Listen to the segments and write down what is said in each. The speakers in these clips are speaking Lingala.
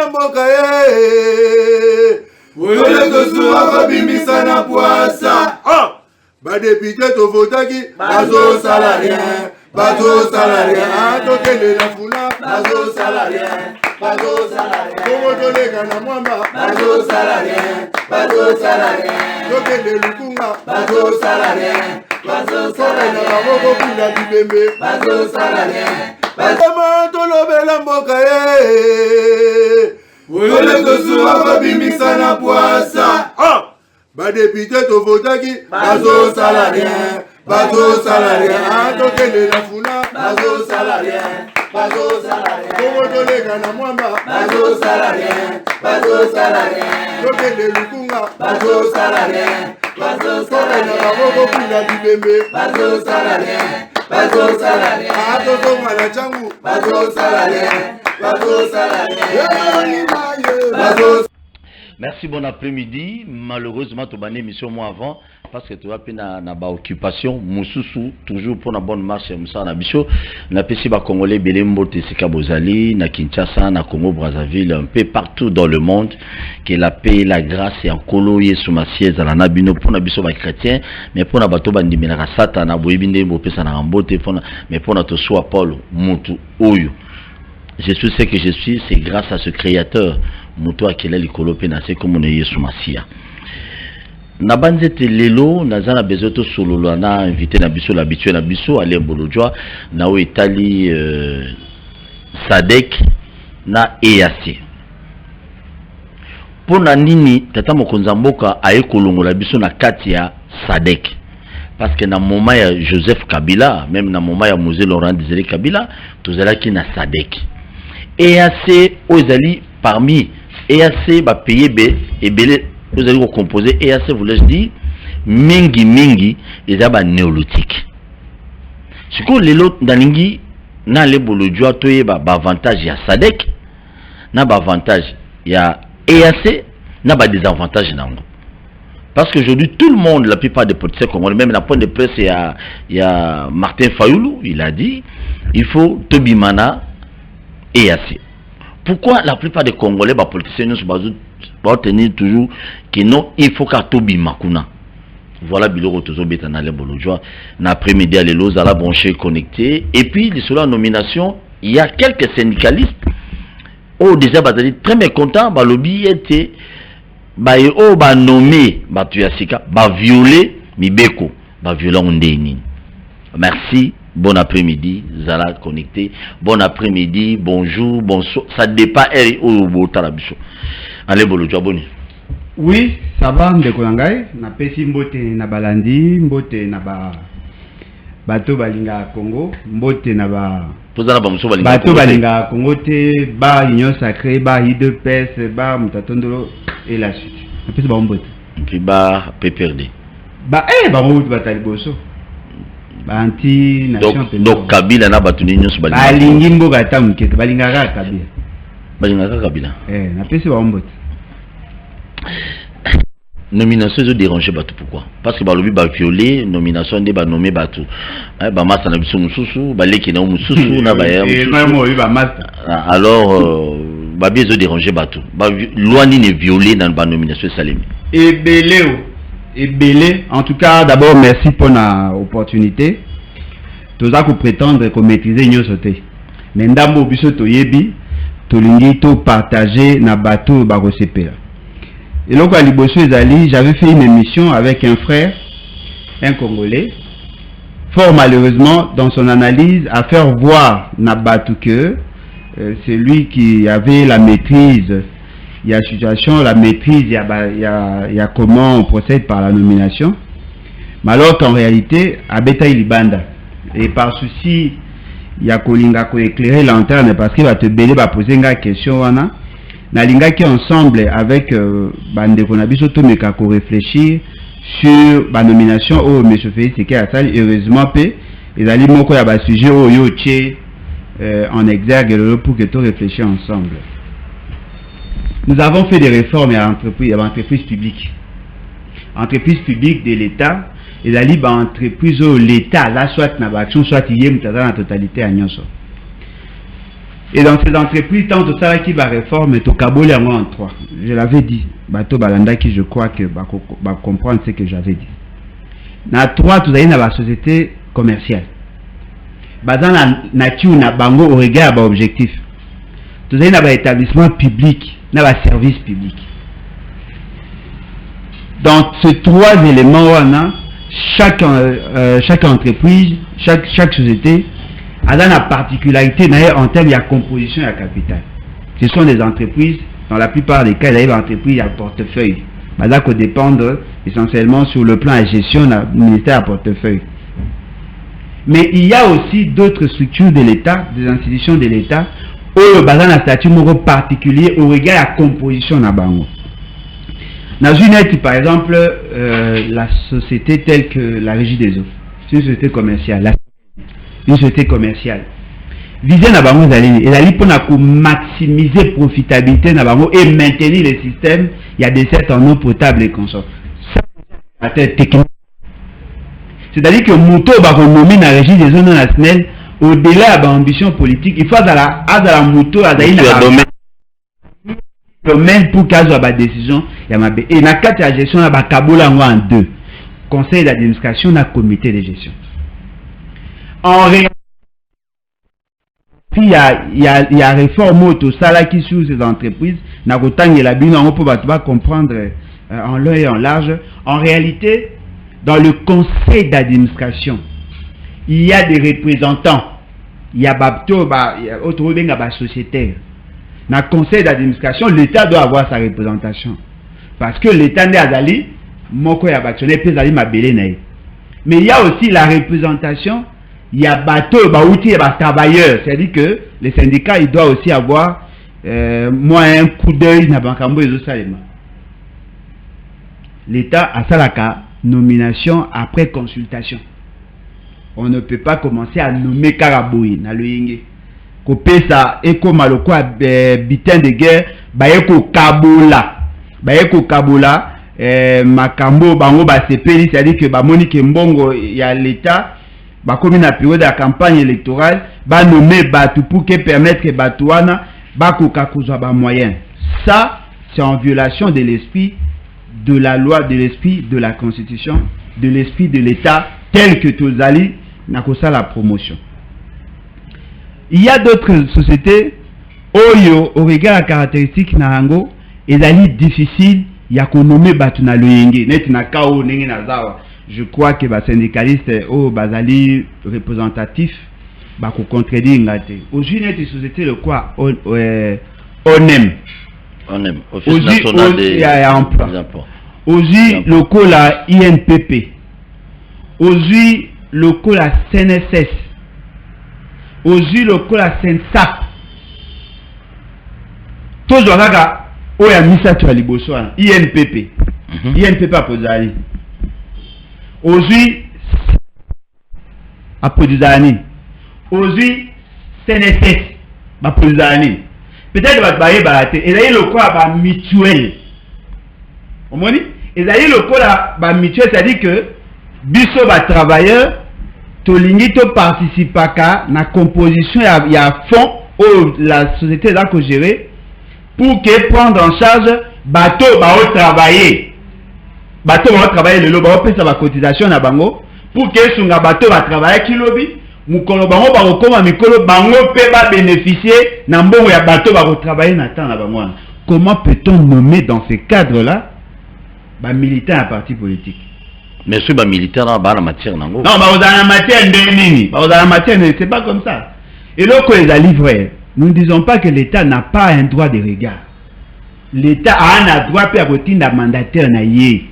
tolobela mboka ye oyole tosuka bimisa na poasa badepite tovotaki bazosala rien bazosala rien tokende na fula bazosala rien bongo toleka na mwamba bazosala rien tokende lukunga bazosala rien tokenda maboko kuna bibembe bazosala rien bazama tolobela mboka ye oyole tosuka bimisa na poasa badepite tovotaki bazosala rien tokende na fula bazosala rien bongo toleka na mwamba bazosala rien tokende lukunga bazosala rien tokenda maboko kuna bibembe bazosala rien atozonga na changu bazosala rien Merci, bon après-midi. Malheureusement, tu as une émission moi avant parce que tu as pris na occupation. Moussousou, toujours pour la bonne marche, Moussa Nabicho. Na pesi ba Congolais, Belembo, Tessika Bozali, na Kinshasa, na Congo, Brazzaville, un peu partout dans le monde. Que la paix, la grâce et en colo, sous ma siège à la Nabino, pour Nabiso, ba chrétien, mais pour Nabato, Bandimina, Satan, na Boibinde, Bopesa, na Rambote, mais pour notre soi, Paul, Moutou, Oyo. Je suis ce que je suis, c'est grâce à ce créateur. Moutou akela likolo pe na se comme on est sous masia. Na banzete lelo nazana bezoto sololo na invité na biso l'habitué na biso aller bolojwa na o Italie Sadek na EAC. Pona nini tata mokonza mboka aye kolongola biso na kati ya Sadek. Parce que na moment ya Joseph Kabila, même na moment ya Mosé Laurent Désiré Kabila, tozalaki na Sadek. EAC ozali parmi EAC ba payer et belé vous allez composer EAC vous laisse dire mingi et ba néolithique. Ce que les autres dalingi na le bolojwa toye ba avantage ya Sadek na ba avantage ya EAC na ba désavantage nango. Parce qu'aujourd'hui tout le monde, la plupart des politiciens congolais, même la point de presse il y a Martin Fayoulou, il a dit il faut Tobimana EAC. Pourquoi la plupart des Congolais, les politiciens, vont tenir toujours que non, il faut qu'à Tobi Makuna. Voilà, Biloro Tozo Betanale Bolojwa. L'après-midi, les lots à la branchée connectée. Et puis, sur la nomination, il y a quelques syndicalistes. Oh, déjà, très mécontents, le lobby était, nommé, Tuyasika, violer, Mibeko, violer Ondeni. Merci. Bon après-midi, Zala connecté. Bon après-midi, bonjour, bonsoir. Ça dépend au Tarabicho. Allez, Bolo, tu as bonne. Oui, ça va, Ndekolangai. Na pesi mbote na balandi, mbote na bato balinga Congo, mbote na bato balinga Congo te, ba union sacrée, ba IDPS, ba mutatondolo et la suite. Na pesi ba mbote. Puis ba PPRD. Ba mbote bataliboso. Donc Kabila na batuni nyonso balingi mboka ta mukete balingaka Kabila na pesi ba mbote nomination zo déranger bato. Pourquoi? Parce que balobi ba violer nomination de ba nommer bato ba massa na biso mususu ba leki na mususu na ba ya alors ba bezo déranger bato ba loi ni ne violer dans ba nomination salemi et belé. En tout cas, d'abord, merci pour l'opportunité. Tous à prétendre qu'on maîtriser nous sauter. Mais ndambo biso to yebi, to lingi to partager na bateau baro CPA. Et donc à Liboso Ezali, j'avais fait une émission avec un frère, un Congolais, fort malheureusement dans son analyse à faire voir na bateau que c'est lui qui avait la maîtrise. Il y a situation, la maîtrise, il y a comment on procède par la nomination. Mais alors qu'en réalité, à Beta Ilibanda, et par souci, il y a Kolinga qui éclairer lanterne parce qu'il va te belé, va poser une question. Na linga qui ensemble avec Bande Konabiso Tomeka ko réfléchir sur la nomination au M. Félix Tshisekedi. Heureusement, ils allaient moko ya ba sujet au yoche en exergue pour que tout réfléchir ensemble. Nous avons fait des réformes à l'entreprise publique. Entreprise publique de l'État, et la libre entreprise où l'État, là, soit na action, soit il y a la totalité à Nyonso. Et dans ces entreprises, tant que ça qui va réforme, tout kaboli en 3. Je l'avais dit. Bateau Balanda qui je crois que va comprendre ce que j'avais dit. Dans 3, tout dans la société commerciale. Dans la nature, na bango au regard à objectif. Tout dans un établissement public, dans un service public. Dans ces 3 éléments, chaque entreprise, chaque société a la particularité en termes de composition et de capital. Ce sont des entreprises, dans la plupart des cas, il y a des entreprises à portefeuille. Ça peut dépendre essentiellement sur le plan de gestion du ministère à portefeuille. Mais il y a aussi d'autres structures de l'État, des institutions de l'État, où le bazar a un statut particulier au regard de la composition de la banque. Dans une aide, par exemple, la société telle que la Régie des eaux, c'est une société commerciale. Une société commerciale. Viser na bango zali, et zali pour maximiser profitabilité na bango et maintenir le système. Il y a des sets en eau potable et consorts. Ça, c'est technique. C'est-à-dire que Mouto va renommer la Régie des eaux nationales au-delà de l'ambition politique. Il faut à la Mouto à domaine pour qu'elle soit décision. Et na carte de gestion na kabola en 2. Conseil d'administration na comité de gestion. En réalité, il y a réforme auto salaki sur ces entreprises. Na kotang la bino on peut pas comprendre en long et en large. En réalité, dans le conseil d'administration, il y a des représentants. Il y a autre sociétaire. Dans le conseil d'administration, l'État doit avoir sa représentation. Parce que l'État n'est pas allé, mais il y a aussi la représentation, il y a bateau, il y a travailleurs. C'est-à-dire que les syndicats, ils doivent aussi avoir un coup d'œil dans le l'État a ça nomination après consultation. On ne peut pas commencer à nommer Karaboui dans le Yingue. Kopesa eko maloko bitin de guerre bayeko kabola makambo bango ba sepeli, c'est-à-dire que ba monique mbongo ya l'État ba komi na période de campagne électorale ba nommer batu pour que permettre que batuana ba koka kozwa ba moyen. Ça c'est en violation de l'esprit de la loi, de l'esprit de la constitution, de l'esprit de l'État tel que Tozali n'a que ça la promotion. Il y a d'autres sociétés Oyo au regard à caractéristiques Narango et d'aller difficile il y a qu'on nomme Batuna Loyenge net na kao nenge nazawa. Je crois que les syndicalistes au bazali représentatif ba ko contredire ngate. Aujourd'hui net société le quoi ONEM Office national des impôts. Aujourd'hui le co la INPP. Aujourd'hui le co la CNSS. Aujourd'hui le co la SENSAP. Tous les gars oya misa tu aliboso INPP. INPP a posé. Aujourd'hui a posé. Aujourd'hui CNSS a posé. Peut-être va bailler baraté. Et là il le quoi ba mutuel. Au moins et là il le quoi ba mutuel, c'est-à-dire que biso ba travailleur tolingi to participe à na composition il y a fond où la société là que gérer pour que prendre en charge bateau ba travailler le loba peut ça va cotisation na bango pour que sunga bateau va travailler kilobi mukolo bango ba kokoma mikolo bango pe ba bénéficier na mbongo ya bateau va travailler na temps na bango. Comment peut-on nommer dans ce cadre là ba militaire à parti politique? Mais ce ba militaire dans la matière nango. Non, ba dans la matière ndeni. Ba dans la matière c'est pas comme ça. Et là que les alliés, nous ne disons pas que l'État n'a pas un droit de regard. L'État a un droit à retirer mandataire na yé.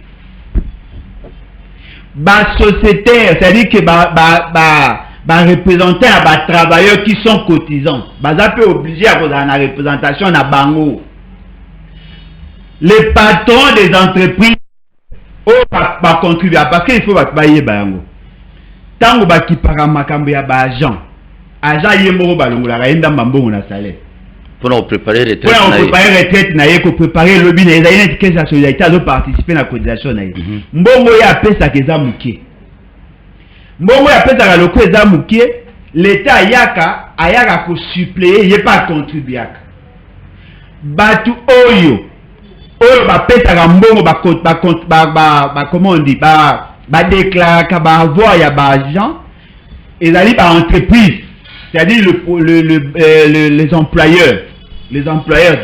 Ba sociétaire, c'est-à-dire que ba représenter ba travailleurs qui sont cotisants. Ba ça peut obliger à avoir une représentation na bango. Les patrons des entreprises va contribuer parce qu'il faut bailler bango. Tango ba ki para makambo ya ba agent yemoro balongola raenda mbongo na salaire. Pour préparer retraite. Pour préparer retraite na yeko préparer le bien na yene que ça solidarité à participer na cotisation na yeko. Mbongo ya pesa keza mukie. Mbongo ya pesa ka loko eza mukie, l'État yaka ayaka ko suppléer il pas contribuer batu oyo ba petaka mbongo ba comment on dit ba déclarer ba avoir ya ba agent et ali ba entreprise, c'est-à-dire les employeurs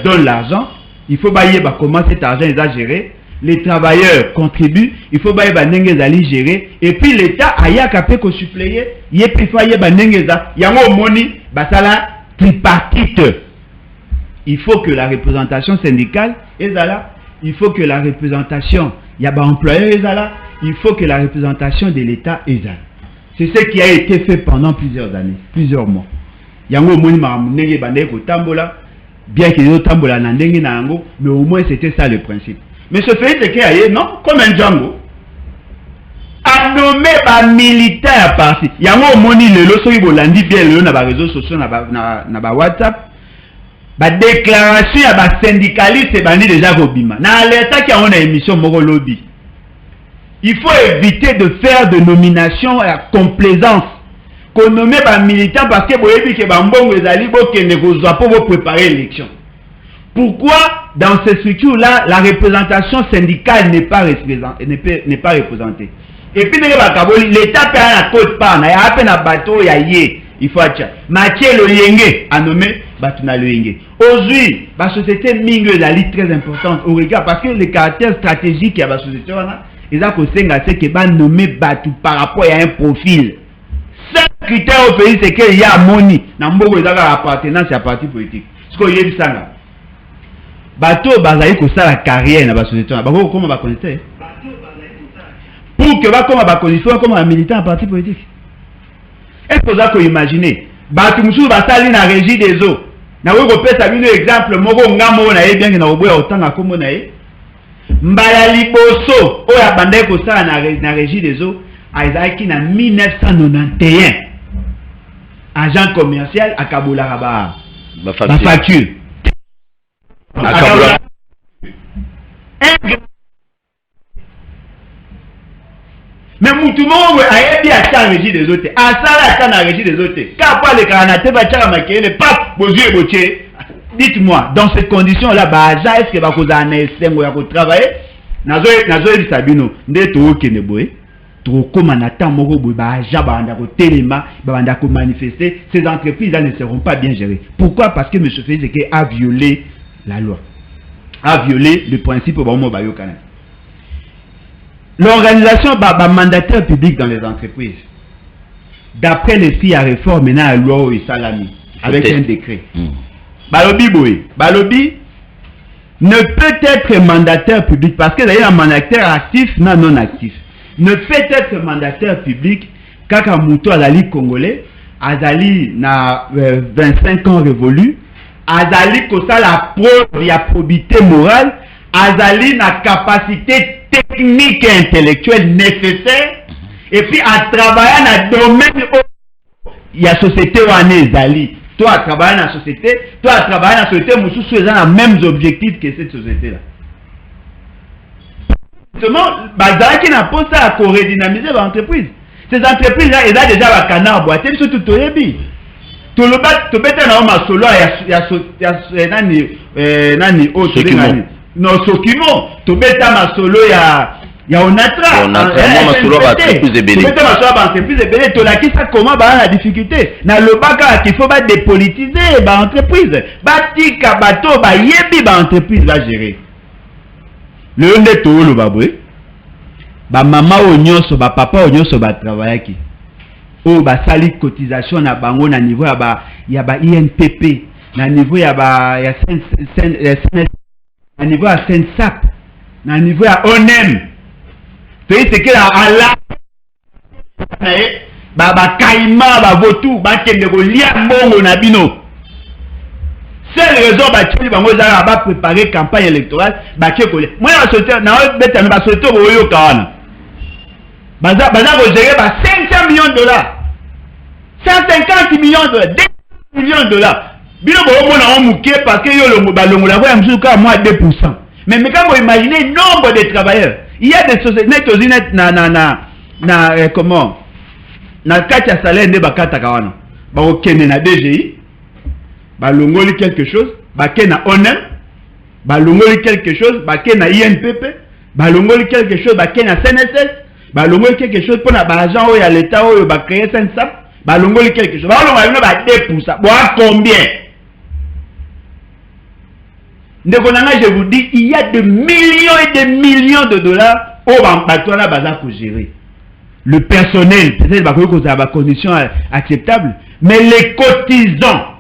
donnent l'argent, il faut bailler ba comment cet argent est géré, les travailleurs contribuent, il faut bailler ba nenge zali gérer, et puis l'état ayaka pe ko suppléer il puis faye ba nenge za yango moni ba sala tripartite. Il faut que la représentation syndicale est là, il faut que la représentation y a ba employeur est là, il faut que la représentation de l'état est là. C'est ce qui a été fait pendant plusieurs années, plusieurs mois. Yango moni mamunenge bande ko tambola, bien qu'il y ait tambola na ndenge na yango, mais au moins c'était ça le principe. Mais ce fait c'est qu'il non, comme un Django, a nommé ba militaire parti. Yango moni le soki bolandi bien le na ba réseaux sociaux na ba WhatsApp, ba déclaration ya ba syndicaliste bandi déjà kobima. Na l'état qui a une émission moko lobby. Il faut éviter de faire de nomination à complaisance. Qu'on nomme pas militant parce que vous avez que Bambon et Ali Bokene pour préparer l'élection. Pourquoi dans ces structures-là, la représentation syndicale n'est pas représentée? Et puis, l'État peut à la côte part, il y a à peine un bateau, il faut acheter. Mathieu le yenge a nommé Batuna le yenge. Aujourd'hui, la société Mingue est très importante au regard parce que les caractères stratégiques de la société, ils ont c'est que va nommer Batu par rapport à un profil. Seul critère au pays, c'est qu'il y a moni. Nambogo ils ont appartenance à parti politique. Ce qu'on y a dit ça. Batu bazaï ko ça la carrière dans la société. Bako comment va connaître? Pour que va comment va connaître, comme un militant à parti politique. Est-ce que vous avez imaginé? Batu moussou va salir dans la régie des eaux. Na vous repère ça un exemple. Moko ngamo na bien que na oboya autant à comme na Mbaya liboso oya bandai ko sa na régie des eaux aizaki na 1991 agent commercial à Kabola Raba ba facture mais mutumo ayebi ata régie des eaux asala ata na régie des eaux ka pa le kanate ba tchaka makele pap bozu eboche. Dites-moi, dans ces conditions-là, est-ce que vous avez travailler? Nazo Sabino, manifester, ces entreprises-là ne seront pas bien gérées. Pourquoi? Parce que M. Fezeke a violé la loi, a violé le principe au moment où l'organisation mandataire public dans les entreprises, d'après les filles à réforme, maintenant à loi et salami, avec un décret. Balobi ne peut être mandataire public parce que d'ailleurs un mandataire actif, non actif. Ne peut être mandataire public kaka muto azali congolais, azali na 25 ans révolu, azali kosa la preuve ya probité morale, azali na capacité technique et intellectuelle nécessaire, et puis à travailler dans le domaine où il y a société ou azali. Toi à travailler dans la société, toi à travailler dans la société, nous sommes les mêmes objectifs que cette société-là. Justement, qui n'a pas ça à redynamiser l'entreprise. Ces entreprises-là, elles ont déjà un canard boité, ils sont tout au début. Tout le bas, tu peux être dans un solo, il y a nani, non, Sokimo, tu peux être dans un solo, il y a Onatra, comment la difficulté na le baga qu'il faut pas dépolitiser ba entreprise batika bato ba yebi ba entreprise va gérer le nde to lo babwe ba mama onyoso ba papa onyoso ba travailler o ba sali cotisation na bango na niveau ya ba INPP na niveau ya ba ya na niveau ya SENSAP na niveau ya ONEM. C'est que la baba kaima ba votu ba kende ko lia mbongo na bino. Seule raison ba tcheli bango za ba préparer campagne électorale ba keko. Moi la société na beta ba société boyo kawana. Baza ko gérer ba 500 millions de dollars. 150 millions de dollars, 2 millions de dollars. Bino bo mona on muke parce que yo lo ba longo la voya msuka moi 2%. Mais quand vous imaginez nombre de travailleurs, il y a des sociétés comment na katia salaire ne bakata kawana bakokende na DGI balongoli quelque chose bakende na ONEM balongoli quelque chose bakende na INPP balongoli quelque chose bakende na CNSS balongoli quelque chose pour na agent oyo ya l'état oyo ba créer SNSAP balongoli quelque chose balongoli bino ba 2% bon combien ndeko nanga je vous dis il y a de millions et de millions de dollars au bato na baza ko gérer le personnel peut-être ba ko za ba conditions acceptables mais les cotisants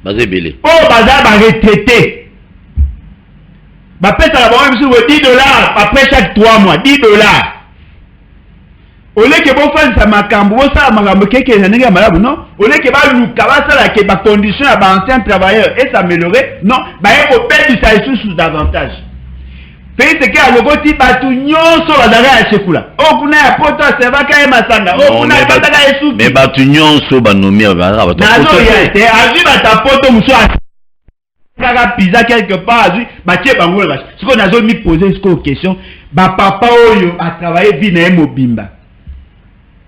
bazé belé oh baza ba retraité ba pesa la ba même sur $10 après chaque 3 mois $10 au lieu que bon faire ça makambo ça makambo keke na ninga malabu non au lieu que ba luka ba ça la que ba condition à ba anciens travailleurs et s'améliorer non ba ko perdre ça sous davantage pays c'est que a logoti batu nyonso bazala ya chekula o kuna ya poto sevaka e masanga o kuna ya bataka yesu mais batu nyonso ba nomi ba batu nazo yete azu bata poto muso kaka pizza quelque part azu batie bango ba siko nazo mi poser siko question ba papa oyo a travailler vie na mobimba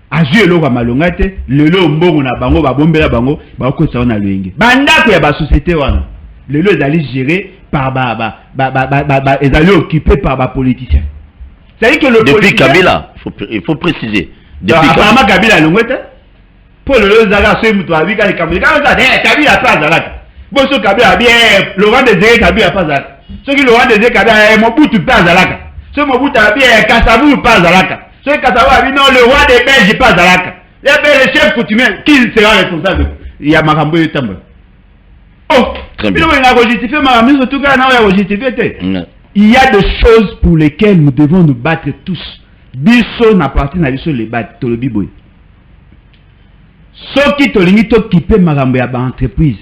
azu eloko malonga te lelo mbongo na bango ba bombela bango ba ko sa na lwenge bandako ya ba société wana lelo ezali géré par ils allaient occupés par les politiciens. C'est-à-dire que le depuis Kabila, il faut préciser. Depuis Kabila, pour le Zaga, c'est toi, avec les Kabila pas Zalaka. Bon, ce Kabila bien, Laurent Désiré Kabila pas Zalaka. Ce qui Laurent Désiré Kabila, Mobutu pas Zalaka. Ce Mobutu a bien, Kassabou pas Zalaka. Ce Kassabou a dit non, le roi des Belges pas Zalaka. Le chef coutumier, qui sera responsable? Il y a Marambo et Tamba. Oh, il y a des choses pour lesquelles nous devons nous battre tous. Biso na parti na biso les battre to le biboy. So qui to lingi to kipe marambo ya ba entreprise.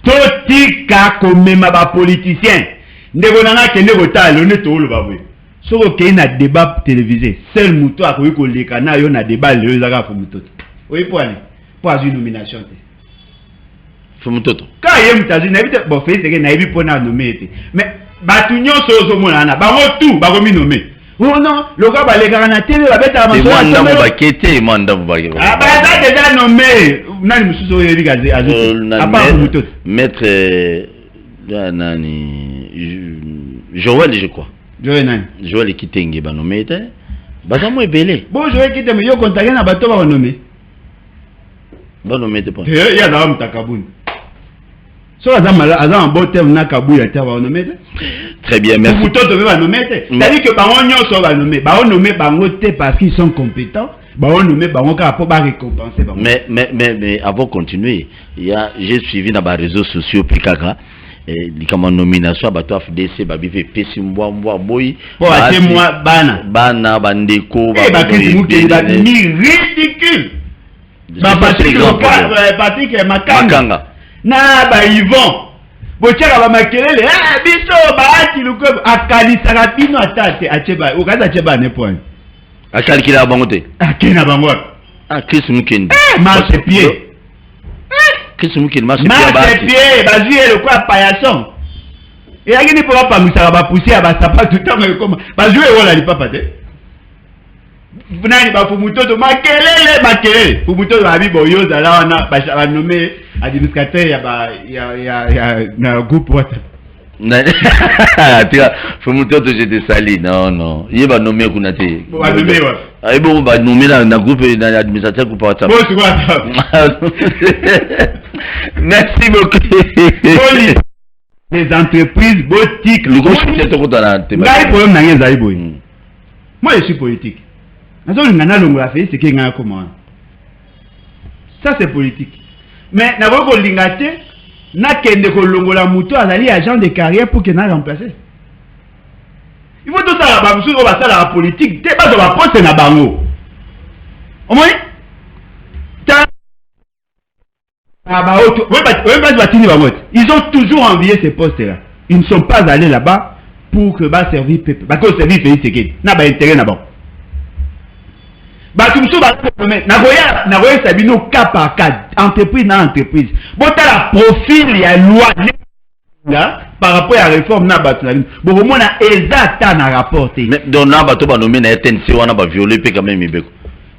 To tika komema ba politicien. Ndeko nanga kende kotala ne to lo baboy. So ko ke na débat télévisé, seul muto akoyi ko leka na yo na débat le zaka fo muto. Oui pour aller. Pour une nomination. Fumutoto. Quand il y a une états-unis, bon, c'est que naïvi pour nous nommer. Mais, batunyo sozo monana, bago tout, bago mi nommer. Oh non, le gars va les garantir, la bête à ma soeur. Manda mubakete, manda mubakete. Ah bah ça déjà nommé. Nani musuzo yeli gazé azé. À part Fumutoto. Maître nani Joël je crois. Joël nani. Joël Kitenge ba nommé té. Bazamo ebele. Bon Joël Kitenge yo contacter na bato ba nommé. Ba nommé té pas. Eh ya na mtakabuni. So azama bon terme na kabuya ta ba nommé. Très bien, merci. C'est-à-dire que bango nyonso ba nommé, ba nommé bango te parce qu'ils sont compétents, ba nommé bango ka pour ba récompenser bango. Mais avant de continuer, j'ai suivi dans les réseaux sociaux Pikaka et comme nomination ba to FDC ba bife pesi mbwa boy. Bon, c'est moi bana bandeko ba ni ridicule. Ba Patrick Makanga. Na ba Yvon bochaka ba makelele biso baati luko akalisa rapino atate acheba okaza acheba ne point akalikila bango te akena bango Chris Mukende marche pied Chris Mukende marche pied bazuye le quoi paillasson et akini pour pas musaka ba pousser ba sapatu tango comme bazuye wala li papa te nani ba Fumutoto makelele Fumutoto abibo yo zala wana ba nommé administrateur ya na groupe WhatsApp. Fumutoto j'étais sali non il va nommer kunate. Ba nommer wa. Ai bon ba nommer na groupe na administrateur groupe WhatsApp. Bon c'est WhatsApp. Merci beaucoup. Les entreprises boutiques le gros c'est tout dans la thématique. Ngai problème na ngeza iboy. Moi je suis politique. Nazo ngana longola fait c'est que ngana comment. Ça c'est politique. Mais n'a pas ko lingate na kende ko longola muto azali agent de carrière pour que na remplacer. Il faut tout ça ba muso ba ça la politique, te ba ba poste na bango. Au moins ta ba auto, ils ont toujours envié ces postes là. Ils ne sont pas allés là-bas pour que ba servir peuple. Ba ko servir pays c'est que na ba intérêt na ba. Batumso ba na goya sabino cas par cas entreprise na entreprise bota la profil ya loi là par rapport à la réforme na batulami bon au moins na exact na rapporté mais donc na bato ba nommé na TNC wana ba violer pe quand même ibeko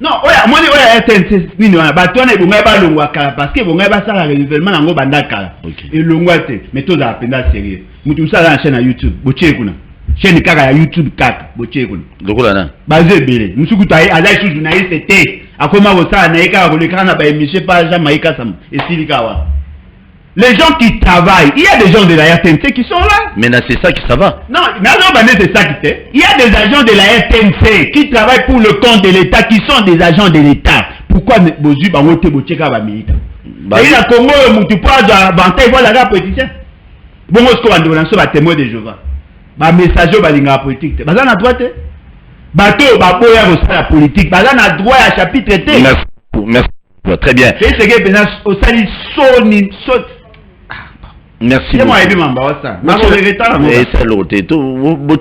Non, moi je RTNC nini wana bato wana ebonga ba longwa kala parce que bonga ba sala renouvellement nango banda kala. Et longwa te, mais to za penda sérieux. Mutu sala na chaîne na YouTube, botie kuna. Chaîne kaka ya YouTube 4, botie kuna. Lokola na. Bazé belé, musuku tayi azai sous journaliste te. Akoma ko sala na eka ko le kana ba émission pas jamais maika sam. Et silikawa. Les gens qui travaillent, il y a des gens de la RTNC qui sont là. Mais c'est ça qui ça va. Non, mais c'est ça qui fait. Il y a des agents de la RTNC qui travaillent pour le compte de l'État, qui sont des agents de l'État. Pourquoi Bozu Bangote Bocheka va militer? Il y a Congo, tu peux avoir la politicien. Bon, ce qu'on a dit, c'est témoin de Jéhovah. Un message au balinga politique. Bazan a droit. Bateau, baboya la politique. Bazan a droit à chapitre T. Merci. Très bien. C'est ce que c'est au sali soni saute. Merci beaucoup.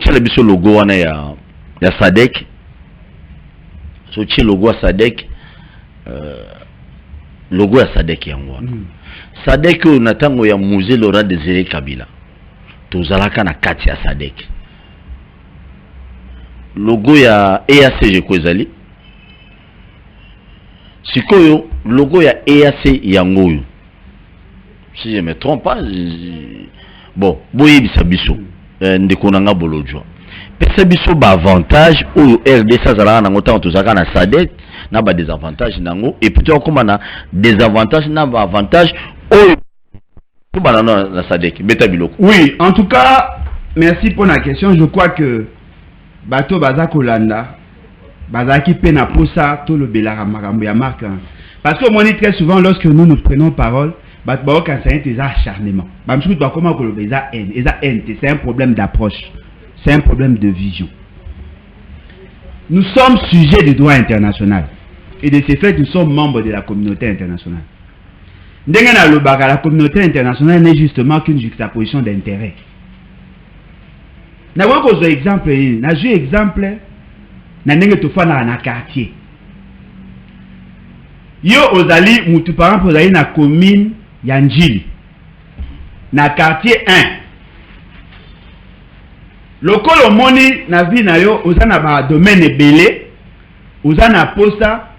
C'est le logo wana ya SADC. So chi logo SADC logo ya SADC yango. SADC na tango ya musée Laurent Désiré Kabila. Tozalaka na kati ya SADC. Logo ya EAC Jekozali. Sikoyo logo ya EAC yango. Si je me trompe pas, bon, boye bisabiso, ndekonanga bolojwa. Pesa biso ba avantage ou RDC zala na ngota tozaka na SADC na ba désavantage nango et plutôt comme na désavantage na ba avantage ou tout banana na SADC beta biloko. Oui, en tout cas, merci pour la question. Je crois que bato bazako landa bazaki pena posa to le belara marambo ya marque. Parce que moi dit très souvent lorsque nous prenons parole c'est un acharnement. C'est un problème d'approche. C'est un problème de vision. Nous sommes sujets du droit international. Et de ce fait, nous sommes membres de la communauté internationale. La communauté internationale n'est justement qu'une juxtaposition d'intérêts. Nous avons un exemple. Nous avons un exemple. Nous avons un quartier. Yo ozali mutu par exemple ozali na commune Yanjili na quartier 1 lokolo moni na vie na yo ozana ba domaine ebele ozana posta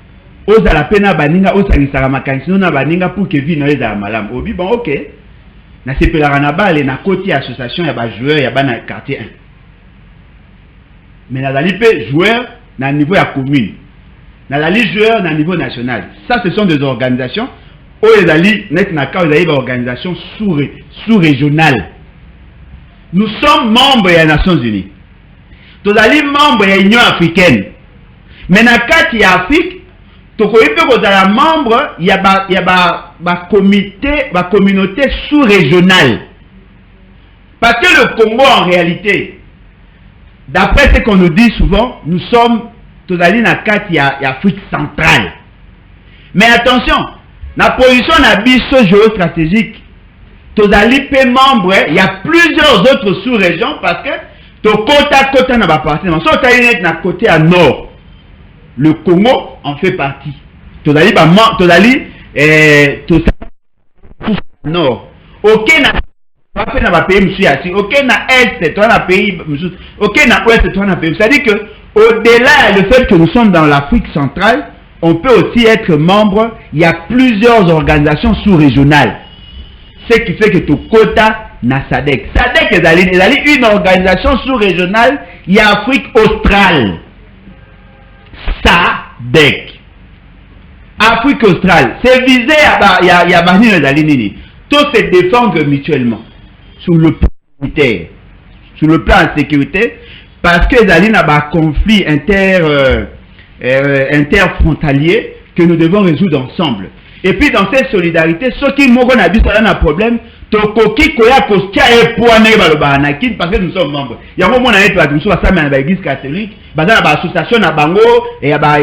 ozala pena baninga osangisaka makanisi na baninga pour que vie na ezala malamu obi bon OK na sepelaka na bale na koti association ya ba joueur ya bana quartier 1 mais nazali pe joueur na niveau ya commune. Dans la Ligue joueur à niveau national. Ça, ce sont des organisations. Où les alliés, des organisations sous-régionales. Nous sommes membres des Nations Unies. Nous sommes membres de l'Union africaine. Mais dans le cas de l'Afrique, nous sommes membres il y a une communauté sous-régionale. Parce que le Congo, en réalité, d'après ce qu'on nous dit souvent, nous sommes tozali na kati ya Afrique centrale. Mais attention, la position na biso géostratégique, tozali pe membre, il y a plusieurs autres sous-régions parce que to kota na ba partie. So tali na côté à nord. Le Congo en fait partie. Tozali ba tozali nord. OK na pas na ba pays musu ya si. OK na est, toi na pays musu. OK na ouest, toi na pays. C'est-à-dire que au-delà du fait que nous sommes dans l'Afrique centrale, on peut aussi être membre, il y a plusieurs organisations sous-régionales. Ce qui fait que tout quota na SADC. SADC est une organisation sous-régionale, il y a Afrique australe. SADC. Afrique australe. C'est visé à Bani Nini. Tous se défendent mutuellement. Sur le plan militaire. Sur le plan de sécurité. Parce que les alliés n'ont pas conflit interfrontalier que nous devons résoudre ensemble. Et puis dans cette solidarité, ceux qui m'ont dit que un problème, tokoki koya kostia et poigne balobanakin parce que nous sommes membres. Il y a un moment où nous sommes à l'église catholique, bazana ba association na bango et ya ba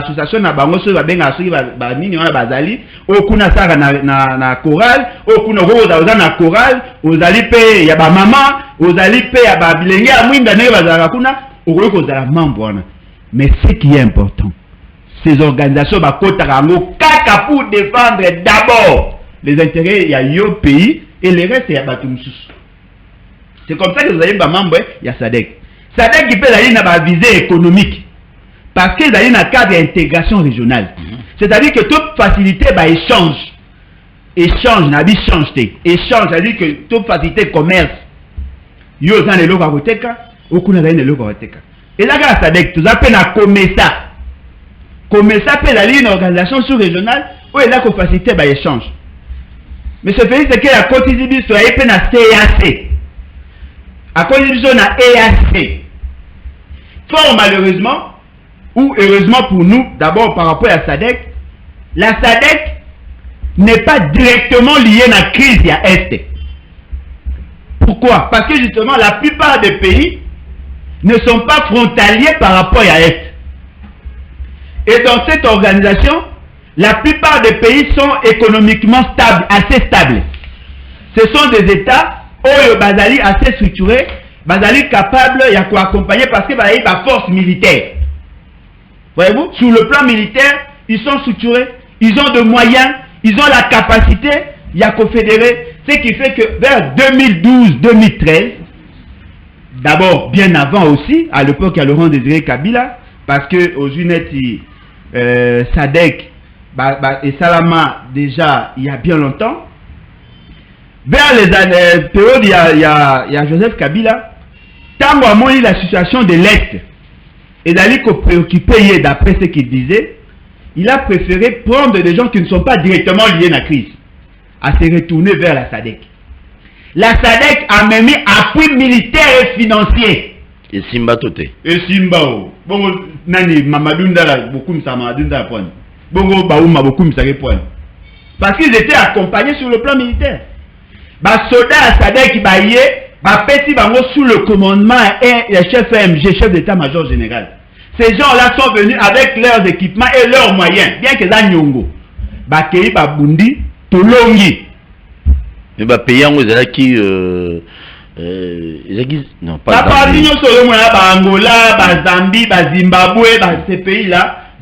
association na bango so ba benga so ba nini wana bazali okuna saka na chorale okuna roza na chorale ozali pe ya ba mama ozali pe ya ba bilenge ya mwinda ne bazala kuna okoki kozala membre wana. Mais ce qui est important, ces organisations ba kotaka ngo kaka pour défendre d'abord les intérêts il y a yo pays et le reste il y a batumsus. C'est comme ça que vous avez ba membre il y a SADC. SADC qui peut aller na ba visée économique. parce qu'ils ont un cadre d'intégration régionale. C'est-à-dire que toute facilité, échange. Échange, n'a pas changé. Échange, c'est-à-dire que toute facilité commerce. Yo, ça n'est pas le cas. Aucun n'a le cas. Et là, grâce à ça, tout ça, peine à Comesa. Comesa, peut aller une organisation sous-régionale où il y a une facilité d'échange. Mais ce fait, c'est que la quotidien soit peine à CAC. À cause de ça, on a EAC. Fort malheureusement, ou heureusement pour nous, d'abord par rapport à SADC, la SADC n'est pas directement liée à la crise à Est. Pourquoi? Parce que justement, la plupart des pays ne sont pas frontaliers par rapport à Est. Et dans cette organisation, la plupart des pays sont économiquement stables, assez stables. Ce sont des États où Bazali assez structuré, Bazali capable de accompagner parce que Bazali a force militaire. Voyez-vous, sur le plan militaire, ils sont structurés, ils ont de moyens, ils ont la capacité, il y a confédéré, ce qui fait que vers 2012-2013, d'abord bien avant aussi, à l'époque il y a Laurent Désiré Kabila, parce que aux UNET, SADC et Salama déjà il y a bien longtemps. Vers les années, période, il y a Joseph Kabila, tant à moi, la situation de l'Est, et d'aller préoccuper d'après ce qu'il disait, il a préféré prendre des gens qui ne sont pas directement liés à la crise, à se retourner vers la SADC. La SADC a même mis appui militaire et financier. Et Simba Toté. Et Simba, bon, nani, Mamadou Ndala, beaucoup de Mamadou Ndala, bon, Baouma, beaucoup de point. Parce qu'ils étaient accompagnés sur le plan militaire. Soldats à SADC qui petit sous le commandement et le chef MG, chef d'état-major général. Ces gens-là sont venus avec leurs équipements et leurs moyens, bien que ça nyongo. Bakei Babundi, Tolongi. Mais pays en qui non pas Zambie. Angola, Zambie, Zimbabwe, ces pays-là,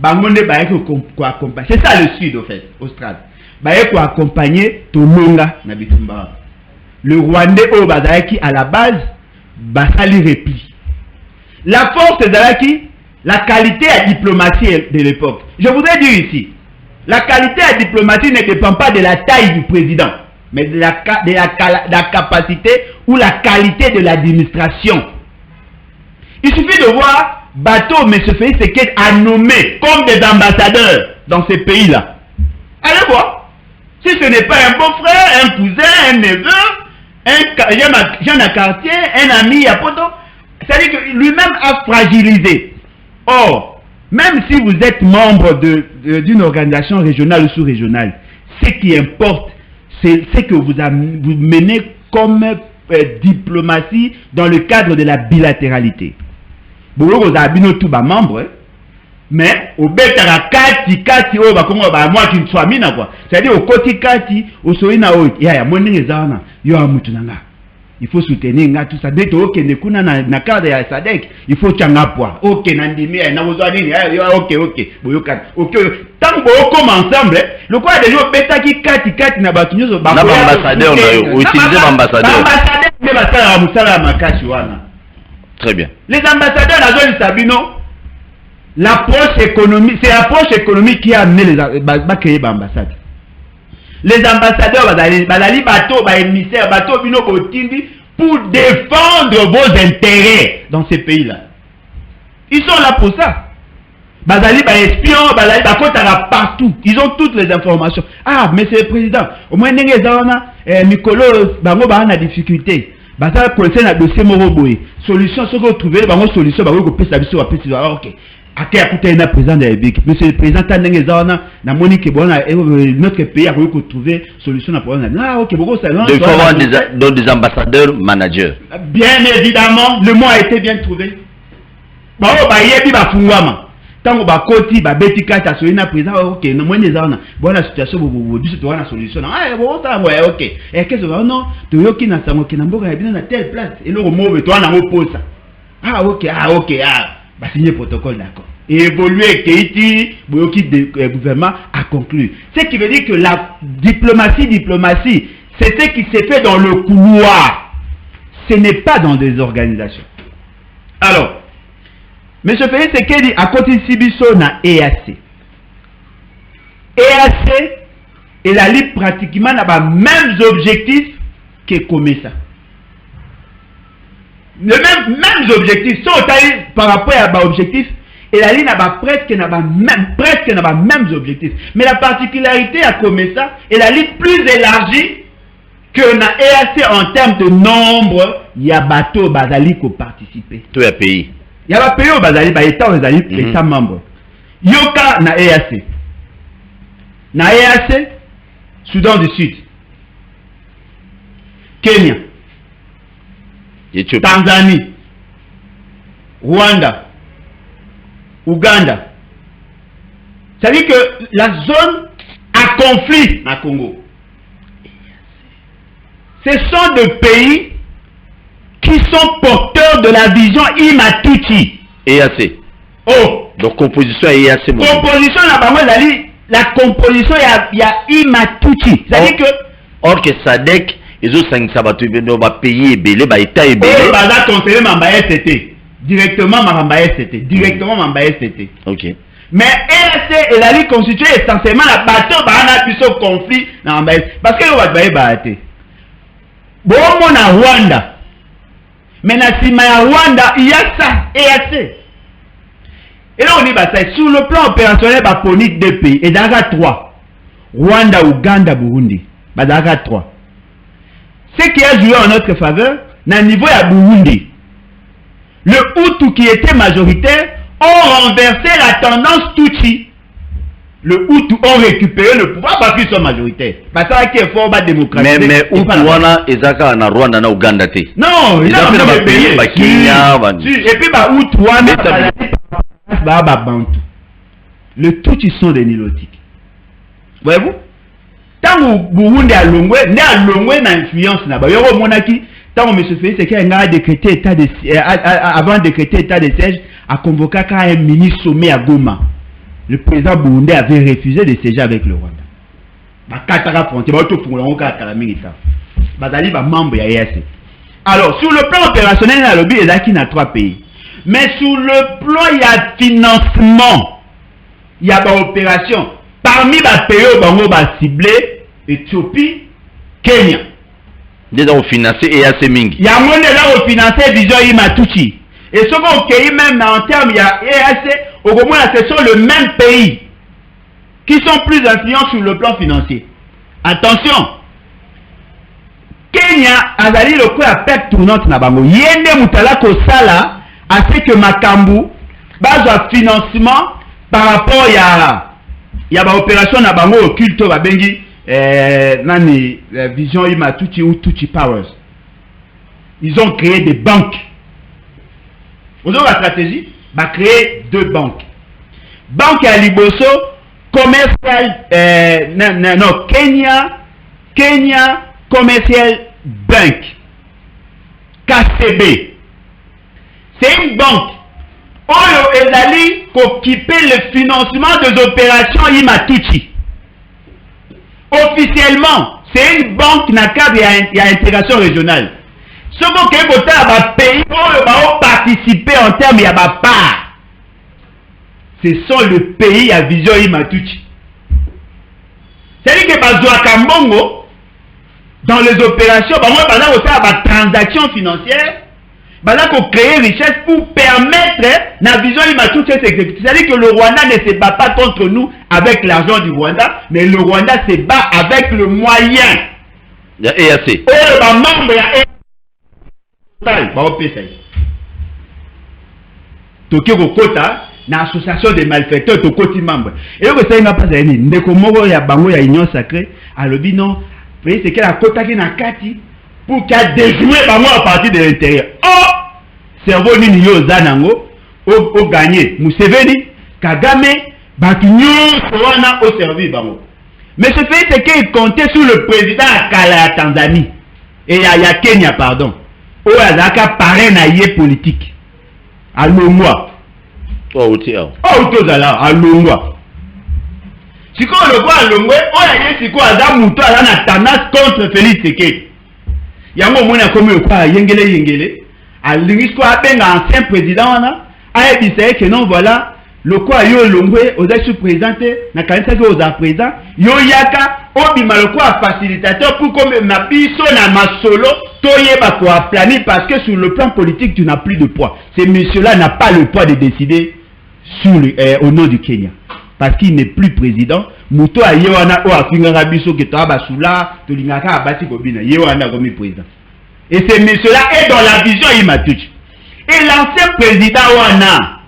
c'est ça le sud au fait, Australie. Pour accompagner Tolonga na Bitumba. Le Rwandais au Bazaki à la base, Basali repli. La force de Zalaki, la qualité à diplomatie de l'époque. Je voudrais dire ici, la qualité à diplomatie ne dépend pas de la taille du président, mais de la capacité ou la qualité de l'administration. Il suffit de voir Bateau, M. Félix Tshisekedi a nommé comme des ambassadeurs dans ces pays-là. Allez voir. Si ce n'est pas un beau-frère, un cousin, un neveu, un jeune à quartier, un ami à poto, c'est-à-dire que lui-même a fragilisé. Or, même si vous êtes membre d'une organisation régionale ou sous-régionale, ce qui importe, c'est que vous menez comme diplomatie dans le cadre de la bilatéralité. Vous avez tous les membres, mais au betara kati o ba kongo ba moi qui ne soit mina quoi, c'est-à-dire au côté kati au soina o ya moni ezana yo amutu nanga, il faut soutenir nga tout ça dès to ok ne kuna na cadre ya SADC il faut changa poa ok na ndimi na bozo nini ok boyoka ok tant bo comme ensemble le quoi de yo betaki kati na batu nyozo ba ambassadeur na yo utiliser ambassadeur ne ba sala musala makashi wana. Très bien. Les ambassadeurs na zone Sabino. L'approche économique, c'est l'approche économique qui a amené les ambassades. Les ambassadeurs, bateau, émissaires, bateau, pour défendre vos intérêts dans ces pays-là. Ils sont là pour ça. Bazali, espion, bazali, partout. Ils ont toutes les informations. Ah, monsieur le président, au moins, Nicolas, bango, a difficulté. Bazali, conseil na dossier moroboé. Solution, ce que vous trouvez, bango, solution, bango, vous pouvez ok. Président de la République. Monsieur le président, notre pays a trouvé solution à problème. Ah, ok, donc des ambassadeurs managers. Bien évidemment, le mot a été bien trouvé. Tant que Bakoti, Betika, tu as solina président, ok, non, moi, les gens, bonne situation, vous avez une solution. Ah, bon, ok. Et qu'est-ce que non, tu veux qu'il n'a pas à telle place. Et le mot, toi, on a opposé ça. Ah, ok, bah, signer protocole d'accord. Et évoluer, Keiti, Boyoki, gouvernement a conclu. Ce qui veut dire que la diplomatie, c'est ce qui s'est fait dans le couloir. Ce n'est pas dans des organisations. Alors, Mais je fais ce qu'il dit à côté de Sibiso na EAC. EAC, il a lié pratiquement les mêmes objectifs que Comesa. Les mêmes objectifs, sont par rapport à l'objectif, il a lié presque les mêmes objectifs. Mais la particularité à Comesa, il a lié plus élargi que na EAC en termes de nombre, il y a bateau bazali qui participer. Tout est pays. Il y a pays bazali ba état bazali état membre. Yoka na EAC. Na EAC, Soudan du Sud, Kenya, Éthiopie, Tanzanie, Rwanda, Ouganda. Ça veut dire que la zone a conflit na Congo. Ce sont des pays qui sont porteurs de la vision Imatuti. EAC. Oh! Donc composition EAC. Composition la composition il y a Imatuti. C'est-à-dire que or que SADC, ils ont 5 sabato va payer belé ba état et belé. Oh, baza conseiller mamba ST. Directement mamba ST. Directement mamba ST. OK. Mais EAC elle a constitué essentiellement la bateau ba na biso conflit na mamba parce que va ba été. Bon na Rwanda. Mais na sima ya Rwanda il y a ça EAC. Et là on dit bah sur le plan opérationnel bah poni 2 pays et daga 3. Rwanda, Ouganda, Burundi. Bah daga 3. Ce qui a joué en notre faveur, na niveau ya Burundi. Le Hutu qui était majoritaire ont renversé la tendance Tutsi. Le Hutu ont récupéré le pouvoir parce qu'ils sont majoritaires. Parce qu'il est fort démocratique. Mais Hutu ezaka na Rwanda na Uganda te. Non, il a fait des pays ba Kenya. Et puis bah Hutu Bantu. Le Tutsi sont des nilotiques. Voyez-vous? Tant que Burundi a longwe, na influence na ba yoro monaki, tant que monsieur fait c'est qu'il a décrété état de avant de décréter état de siège a convoqué un mini sommet à Goma. Le président burundais avait refusé de siéger avec le Rwanda. Ba katara frontière ba to fungula ngoka kala milita. Bazali ba membre ya EAC. Alors, sur le plan opérationnel na lobby ezaki na 3 pays. Mais sur le plan, il y a financement. Il y a des opérations. Parmi les pays où on ciblé, Éthiopie, Kenya. Déjà, on finance EAC Mingi. Il y a moins de là où financer Vision Imatuti. Et ce qu'on pays même en termes, il y a EAC, au moins, ce sont les mêmes pays qui sont plus influents sur le plan financier. Attention. Kenya a d'aller le coup à perte tournante na bango. Yende mutala ko sala. À ce que Makambu base à financement par rapport à l'opération na bango occulte ba bengi nani Vision Imatuti ou Tutsi Powers. Ils ont créé des banques. Vous avez la stratégie? Bah créer 2 banques. Banque à Liboso, commercial non Kenya Commercial Bank. KCB. C'est une banque. Oyo ezali occuper le financement des opérations Imatuti. Officiellement, c'est une banque na cadre y a intégration régionale. Ce qui est voté à ma pays, on participer en termes de ma part. Ce sont les pays à Vision Imatuti. C'est-à-dire que Bazoaka Mbongo, dans les opérations, moi, pendant que ça a transactions financières, pour créer richesse pour permettre la vision Imatuti s'exécuter. C'est-à-dire que le Rwanda ne se bat pas contre nous avec l'argent du Rwanda, mais le Rwanda se bat avec le moyen. Il y a EAC. Membre ya Toki Kokota, na association de malfaiteurs, Tokoti membre. Et que ça n'a pas d'ailleurs, ndeko moko ya bango ya union sacrée, à l'obi non, c'est qu'elle a kota qui na kati pour qu'elle déjouer bango à partir de l'intérieur. Oh, cerveau ni yo zanango, o gagné. Museveni, Kagame, Bakinyo, Soana au service bango. Mais ce fait c'est qu'il comptait sur le président à Tanzanie et à Kenya pardon. O azaka parrain na yé politique. À Longwa. Oh tiens. Oh tozala à Longwa. Si qu'on le voit à Longwa, on a yé si quoi aza muto ala na tendance contre Félix Tshisekedi. Yango mona comme quoi yengele. A l'ingis quoi abenga ancien président wana, ayebisa que non voilà le quoi yo longwe aux ex présenté na kanisa que aux président yo yaka obima le quoi facilitateur pour comme na biso na masolo toyeba quoi planifier parce que sur le plan politique tu n'as plus de poids. Ce monsieur là n'a pas le poids de décider sur au nom du Kenya parce qu'il n'est plus président. Muto a yewana o afinganga biso que toi basula to lingaka abati kobina yewana comme président. Et ce monsieur là est dans la vision Imatuchi. Et l'ancien président wana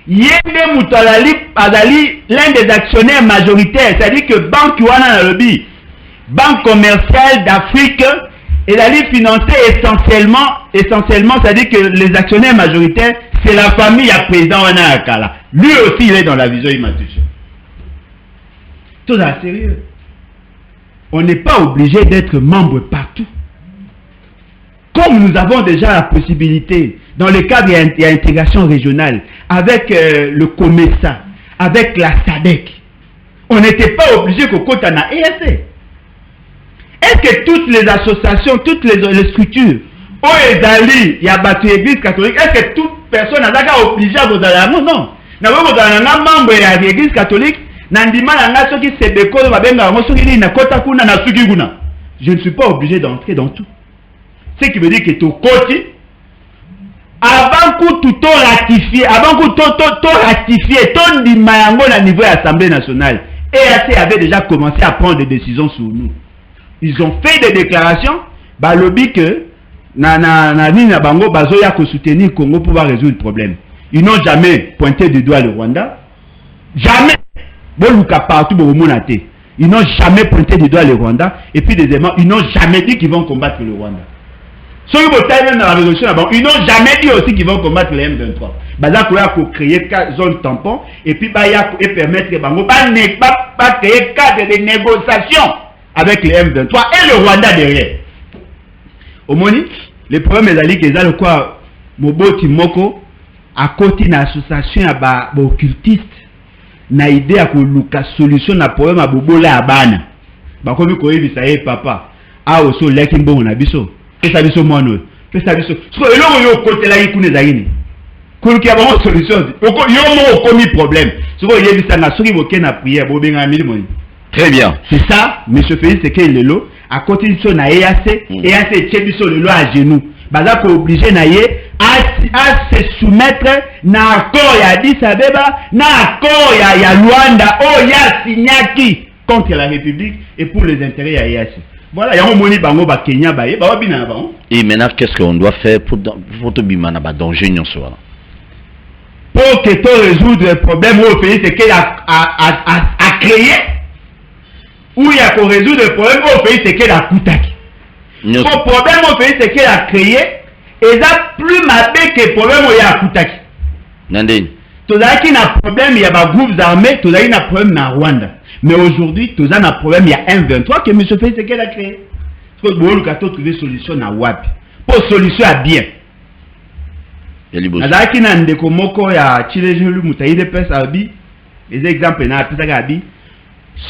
Yende Moutalali Azali, l'un des actionnaires majoritaires, c'est-à-dire que Banque Wana Nalobi, Banque commerciale d'Afrique, elle allait financer essentiellement, c'est-à-dire que les actionnaires majoritaires, c'est la famille à président Wana Akala. Lui aussi, il est dans la vision Imatuche. Tout à sérieux. On n'est pas obligé d'être membre partout. Comme nous avons déjà la possibilité, dans le cadre de l'intégration régionale, avec le COMESA, avec la SADC, on n'était pas obligé qu'au côté de la ESC. Est-ce que toutes les associations, toutes les structures, il y a battu l'église catholique, est-ce que toute personne n'a pas obligé à vous aller? Non, non. Nous avons un membre de l'église catholique, je ne suis pas obligé d'entrer dans tout. Ce qui veut dire que ton côté, avant que tout ratifié, avant que tout ratifié, tout dimango à niveau de l'Assemblée nationale, EAC avait déjà commencé à prendre des décisions sur nous. Ils ont fait des déclarations, bah lobby que na bango bazoya ko soutenir le Congo pour résoudre le problème. Ils n'ont jamais pointé du doigt le Rwanda. Jamais. Partout ils n'ont jamais pointé du doigt le Rwanda. Et puis deuxièmement, ils n'ont jamais dit qu'ils vont combattre le Rwanda. Sur le dans la résolution, ils n'ont jamais dit aussi qu'ils vont combattre les M23. Baza pour créer une zone tampon et puis et permettre que Bango pas créer cadre de négociation avec les M23 et le Rwanda derrière. Au Moni, le problème est que les quoi Moboti Moko à côté d'une association à occultiste na idée à la solution na problème à bobola à bana. Ba komi ko yebi sa papa. A oso leki mbongo na biso. Pesa biso mono. Pesa biso. So eloko yo côté la ikune zaini. Ko ki aba solution. Yo mo komi problème. So ko yebi sa na soki boke na prière bo benga mili. Très bien. C'est ça, monsieur Félix c'est que lelo à côté de son EAC, EAC tchebiso lelo à genoux. Baza ko obligé na ye à se soumettre na accord ya Addis Abeba, na accord ya Luanda, oh ya signaki contre la République et pour les intérêts ya EAC. Voilà, ya moni bango ba Kenya ba ba bina ba. Et maintenant qu'est-ce qu'on doit faire pour te bimana ba danger nyonso wala? Pour que tu résoudre le problème au pays c'est qu'il a créé ou il y a pour résoudre le problème au pays c'est qu'il a coutaki. Le problème au pays c'est qu'il a créé et ça plus mauvais que le problème où il y a Koutaki. Nandine. Tout ça qui n'a problème, il y a des groupes armés, tout ça qui n'a problème dans Rwanda. Mais aujourd'hui, tout ça n'a problème, il y a M23 que M. Félix c'est qu'elle a créé. Parce que vous avez trouvé solution dans WAP. Pour solution à bien. Nada qui n'a ndeko moko ya chilejulu mutaide pesa abi. Les exemples na pesa gabi.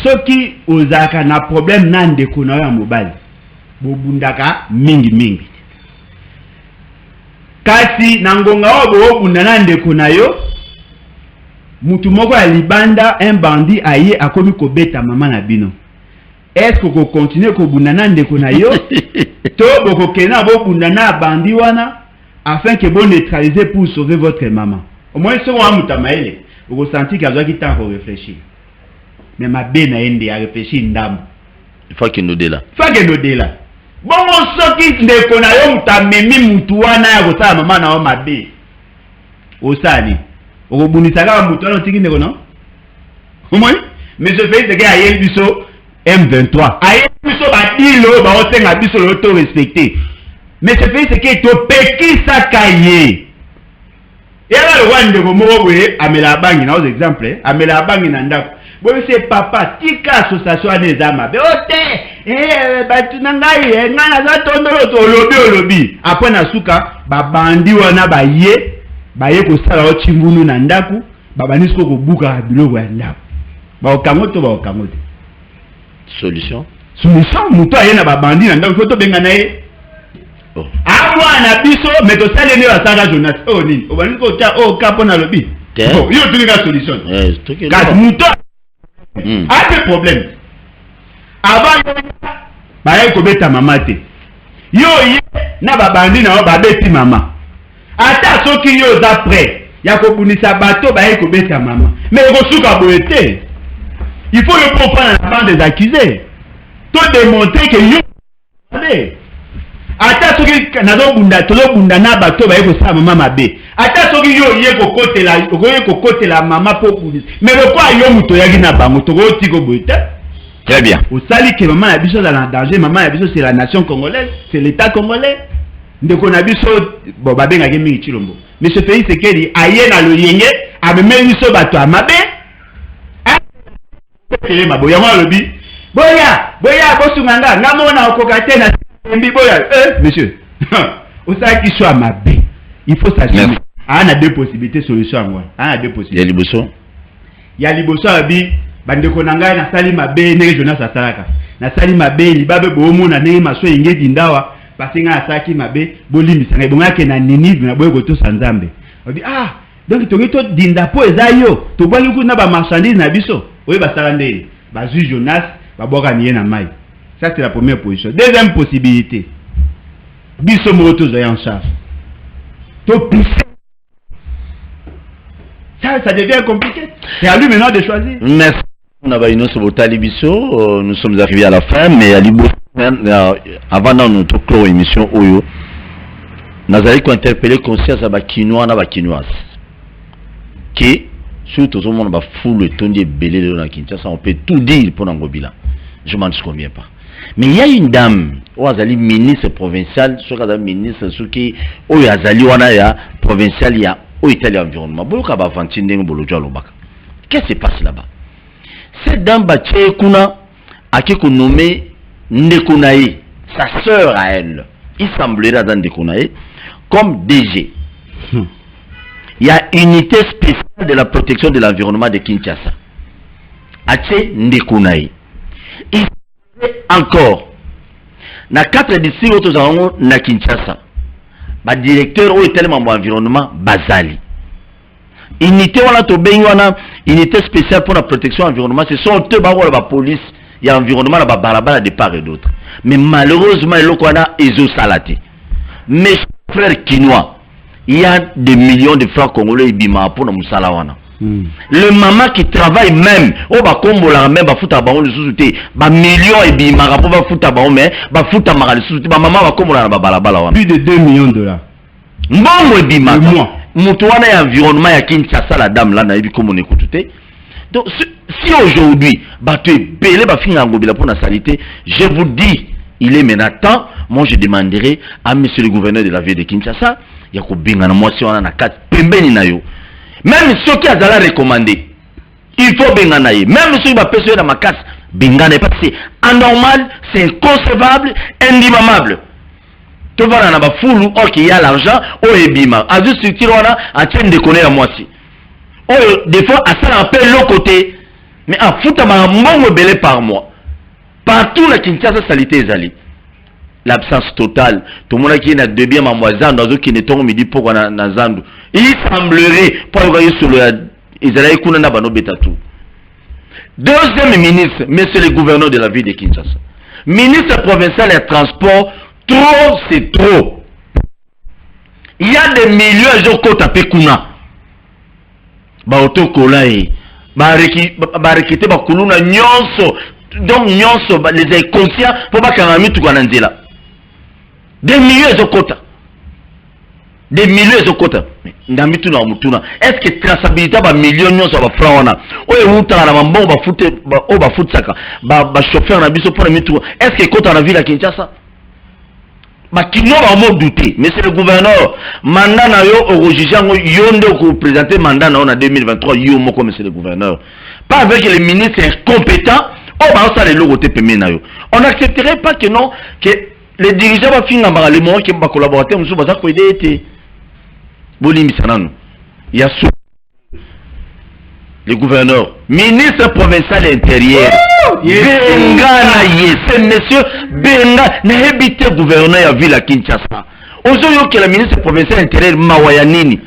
Ceux qui osaka na problème na ndeko na ya mobile. Bobundaka mingi. Kasi nangonga obo bundana ndeko na yo mutu moko ya libanda un bandit aye akomi ko beta mama na bino. Est-ce que vous continuez ko bundana ndeko na yo to boko kena bo bundana bandi wana afin que vous neutraliser pour sauver votre maman. Au moins ce qu'on a mutamaele vous senti qu'il y a qui temps pour réfléchir. Mais ma bena ende a réfléchir ndam. Il faut qu'il nous dé là. Bon, soki ndeko na yo mutamemi mutu wana ya kosala mama na o mabe. Osali. Okobunisaka mutu wana otiki ndeko no? Omoi? Monsieur Félix Tshisekedi aye biso M23. Aye biso badilo ba osenga biso lo to respecter. Monsieur Félix Tshisekedi to pekisa kaye. Yala lo wande ko moko boye amela bangi na aux exemple, amela bangi na ndako. Bon c'est papa tika association anezama. Be ote batu nangai ngana za tondolo to olobi. Après na suka ba bandi wana baye ko sala o chimbunu na ndaku, babanisko ko buka biloko ya ndaku. Ba okamote. Solution Muto aye na ba bandi na ndaku to benga na ye. Awa na biso mais to sale ne asanga Jonas. Oh ni. O bani ko ta o kapo na lobi. Bon, yo tu la solution. Car muto. A des problèmes. Avant ba ko beta mama te. Yo na babandi na ba beti mama. Ata soki yo za prêt. Ya ko bunisa bato ba ko beta mama. Mais ko suka boete. Il faut le comprendre la bande des accusés. Tout démontrer que yo ata soki nazo bunda na bato ba ko sa mama mabe. Ata soki yo ye ko kotela mama po police. Mais pourquoi yo muto yaki na bango to ko tiko boete? Très bien. Au sali que maman Yabiso dans le danger, maman Yabiso c'est la nation congolaise, c'est l'État congolais. Donc on a vu ça, bon, babé n'a jamais eu chilombo. Mais ce pays c'est qu'il dit, aïe na le yenge, a même eu ce bateau à mabé. Boya le bi. Boya, bosunganga, namona okokate na mbi boya. Monsieur, au sali qu'il soit à mabé, il faut s'agir. On a deux possibilités solution à moi. On a deux possibilités. Il y a Liboso abi. Bandeko nanga na sali mabe ne Jonas asalaka na sali mabe libabe bomo na ne maso yenge dindawa pasinga asaki mabe bolimisa ngai bongake na Ninive na boye goto sanzambe obi donc to dinda po ezayo to bwaki ku na ba marchandise na biso oye basala nde ba ju Jonas ba boka niye na mai. Ça c'est la première position. Deuxième possibilité biso moto zo en charge to pousser. Ça devient compliqué. C'est à lui maintenant de choisir. Merci. Nous sommes arrivés à la fin, mais avant notre clore émission, nous avons interpellé conscience à Bakinois et Bakinoises. Qui, surtout au monde, foule tondi belé de la Kinshasa, on peut tout dire pour Nangobila. Je m'en souviens pas. Mais il y a une dame, Azali ministre provincial, ministre, qui, Azali provincial, il y a Italie environnement. Qu'est-ce qui se passe là-bas? Cette dame Baché Kuna a qui nommé Ndekunaï, sa sœur à elle. Il semblerait dans Ndekunaï comme DG. Il y a unité spéciale de la protection de l'environnement de Kinshasa. Aché Ndekunaï. Il encore na 4 districts autres en na Kinshasa. Ba directeur au tellement environnement Bazali. Unité wala to benwana unité spéciale pour la protection environnement, ce sont eux la police, il y a environnement la barabara de part et d'autre. Mais malheureusement il y a ezo salati. Mes frères kinois, il y a des millions de francs congolais ibima pour na musalawana. Le maman qui travaille même, ba kombola même ba futa ba on le sous-souté, ba millions ibima pour ba futa ba mais ba futa mara le sous-souté, ba maman ba kombola na balabala wana. Plus de 2 millions de dollars. Mbongo ibima. Moutouana et environnement ya Kinshasa la dame là na ibi comme on écoute. Donc si aujourd'hui bateau belé ba finga ngobila pour la salité, je vous dis, il est maintenant temps, moi je demanderai à monsieur le gouverneur de la ville de Kinshasa, ya ko binga na mwasi wana na kat pembeni na yo. Même ceux qui azala recommandé, il faut binga na ye. Même ceux qui va pèser dans ma casse, binga na parce que c'est anormal, c'est inconcevable, indimamable. Tu vas dans la foule où il y a l'argent, où il y a a juste structure en train de connaître la moitié. Des fois, à ça, on paie l'autre côté. Mais en fout, on a un bon belé par mois. Partout, la Kinshasa, salité est allée. L'absence totale. Tout le monde qui est de bien, ma moisine, dans qui n'est pas midi pour qu'on a Zandu. Il semblerait, pour regarder sur le Israël, qu'on a un betatou. Deuxième ministre, monsieur le gouverneur de la ville de Kinshasa. Ministre provincial des transports. Trop, c'est trop. Il y a des millions de gens qui tapé Kuna. Baotokolae. Barekite bakuluna nyonso. Donc nyonso les inconscients pour pas qu'on tout kananzela. Des millions de quotas. Des millions de quotas. Ndamitu na mutuna. Est-ce que traçabilité ba millions nyonso ba fraona. Oye uta na mambo ba fute ba futsaka. Ba chauffeur na biso pour mitu. Est-ce que quota na ville à Kinshasa? Qui n'ont douté, mais c'est le gouverneur. Mandat na yo Orojijango yonde ko présenter mandat na on a 2023 yo moko monsieur le gouverneur. Pas avec les ministres incompétents. Ça les logoté pemé na yo. On n'accepterait pas que non que les dirigeants va finir par les moments qui va collaborer nous va ko aider été. Bolimi sanano. Il y a le gouverneur, ministre provincial intérieur, Benga ce monsieur Benga n'a habité gouverneur à Ville à Kinshasa. Aujourd'hui, que le ministre provincial intérieur Mawayanini,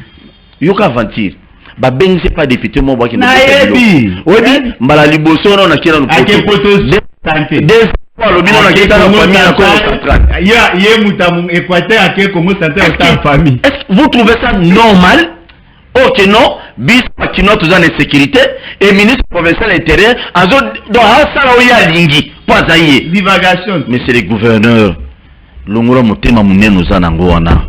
yoka aventure. Ba bengi c'est pas défité moi qui n'a pas dit. Oui, mbala liboso on a kila poto. Des le bilan na kita na famille na Congo central. Ya mutamu Équateur à Congo central en famille. Est-ce que vous trouvez ça normal? Ok non, bis patino tous en sécurité et ministre provincial intérieur azo do hasala oya lingi pas aïe. Divagation. Mais c'est les gouverneurs. Longora motema munene uzana ngwana.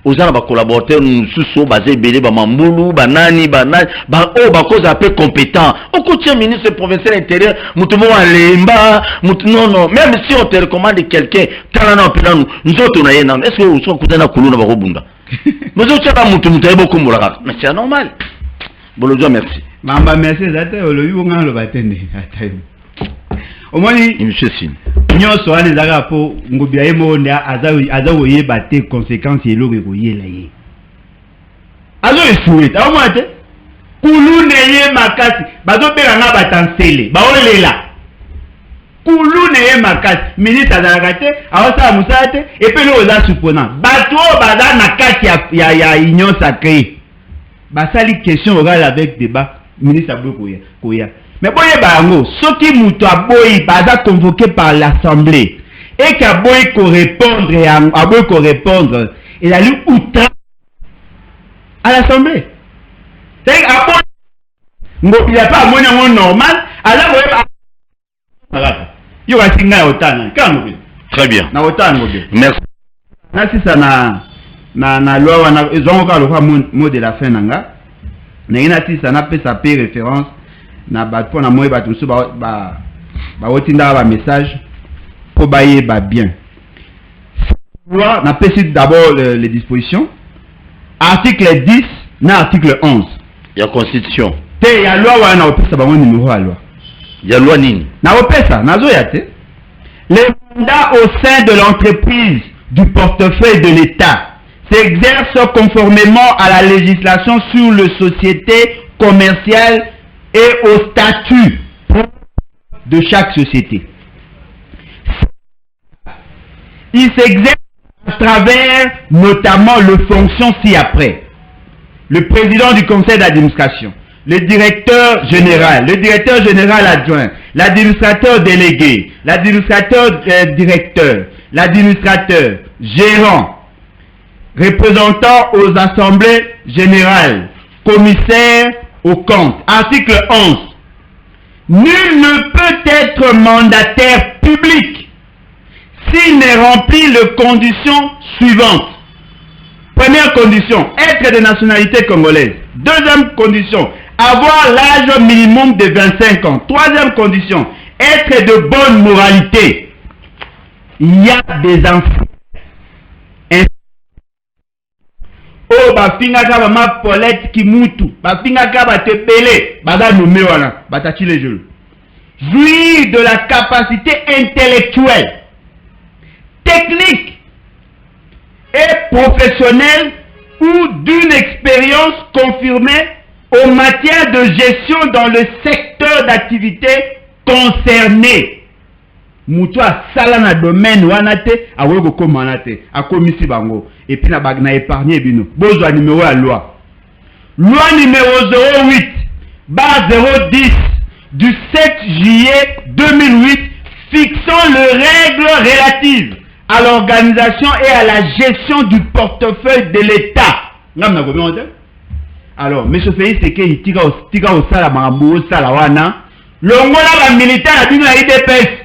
Uzana ba collaborateur nous basé belé ba mambulu banani ba o ba cause un peu compétent. Au côté ministre provincial intérieur, mutumo alemba, non même si on te recommande quelqu'un, talana opela nous autres on a yena. Est-ce que vous sont kutana kuluna ba robunda? Nous autres pas mutumo beaucoup mulaka. Mais c'est normal. Bolojo merci. Mamba merci zate oloyi wonga lo batende. Au moins monsieur Sin. Nyonso ane zaka po ngobia yemonde azawo yeba te conséquences yelo ko yela ye. Azo efueta au moins te kulu neye makasi bazo bela nga batansele baolela. Kulu neye makasi ministre azalaka te aosa musala te epe lo oza supposant bato baza na kati ya union sacrée. Basali question orale avec débat ministre abou koya. Mais bon, ce qui m'a baza convoqué par l'Assemblée et qui a beau répondre, il a lu outrage à l'Assemblée. C'est-à-dire qu'il n'y a pas un normal, alors il y a un autant. Très bien. Merci. Merci ça na loi ils ont encore le mot de la fin nanga. Ça n'a pas sa référence. Na batpo na moye batu so ba otinda ba message pour bailler ba bien. Loi na précise d'abord les dispositions. Article 10 na article 11. Il y a constitution. Te ya loi wa na opesa ba numéro à loi. Il y a loi nini. Na opesa na zo ya te. Les mandats au sein de l'entreprise du portefeuille de l'État s'exercent conformément à la législation sur les sociétés commerciales et au statut de chaque société. Il s'exerce à travers notamment les fonctions ci-après. Le président du conseil d'administration, le directeur général adjoint, l'administrateur délégué, l'administrateur directeur, l'administrateur, gérant, représentant aux assemblées générales, commissaire au compte. Article 11. Nul ne peut être mandataire public s'il ne remplit les conditions suivantes. Première condition, être de nationalité congolaise. Deuxième condition, avoir l'âge minimum de 25 ans. Troisième condition, être de bonne moralité. Il y a des enfants. Oh, bafinga kaba ma Paulette Kimutu, bafinga kaba tepele, bada nommé wana, batachi les jeux. Jouir de la capacité intellectuelle, technique et professionnelle ou d'une expérience confirmée en matière de gestion dans le secteur d'activité concerné. Moutoua sala na domaine wanate awego komanate akomisi bango et puis na épargner bino besoin numéro à loi numéro 08 bar 010 du 7 juillet 2008 fixant les règles relatives à l'organisation et à la gestion du portefeuille de l'État. Alors monsieur Félix c'est que tika au sala mambo sala wana longola ba militaire à bino IDPS.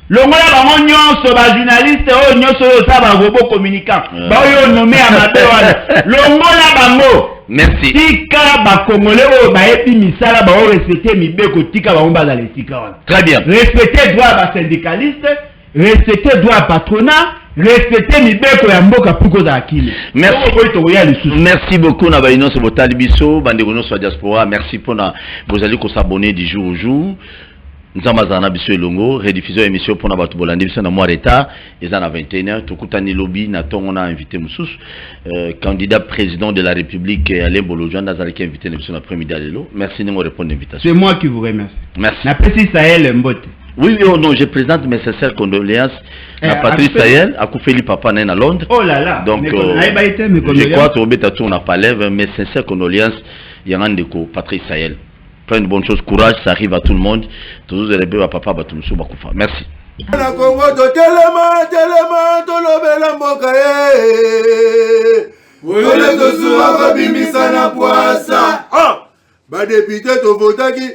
Longola bango nyonso ba journaliste o nyonso yo sa ba robot communicant ba yo nommé à mabe wana longola bango merci tika ba congolais o ba epi misala ba o respecter mibeko tika ba omba dans les tika wana. Très bien. Respecter droit ba syndicaliste, respecter droit patronat, respecter mibeko ya mboka puko za akili. Merci beaucoup na ba inonso botali biso bande kono so diaspora. Merci pour na vous allez ko s'abonner du jour au jour. Nzamazana biso elongo rediffusion émission pour na batu bolandi biso na mois retard eza na 21h tokutani lobby na tongo na invité mususu candidat président de la République Alain Bolojwa nazalaki invité na biso na après-midi lelo. Merci de me répondre l'invitation. C'est moi qui vous remercie. Merci. Na petit Sahel Mbote. Oui, oh non, je présente mes sincères condoléances à Patrice Sahel, à Koufeli Papa à Londres. Oh là là. Donc, je crois que on n'a pas lève, mes sincères condoléances, il y a un déco, Patrice Sahel. Plein de bonnes choses, courage, ça arrive à tout le monde. Tous les bébés à papa, merci. Na Congo to telema tolobela mboka Oyole to suwa ko bimisana poasa. Ba député to votaki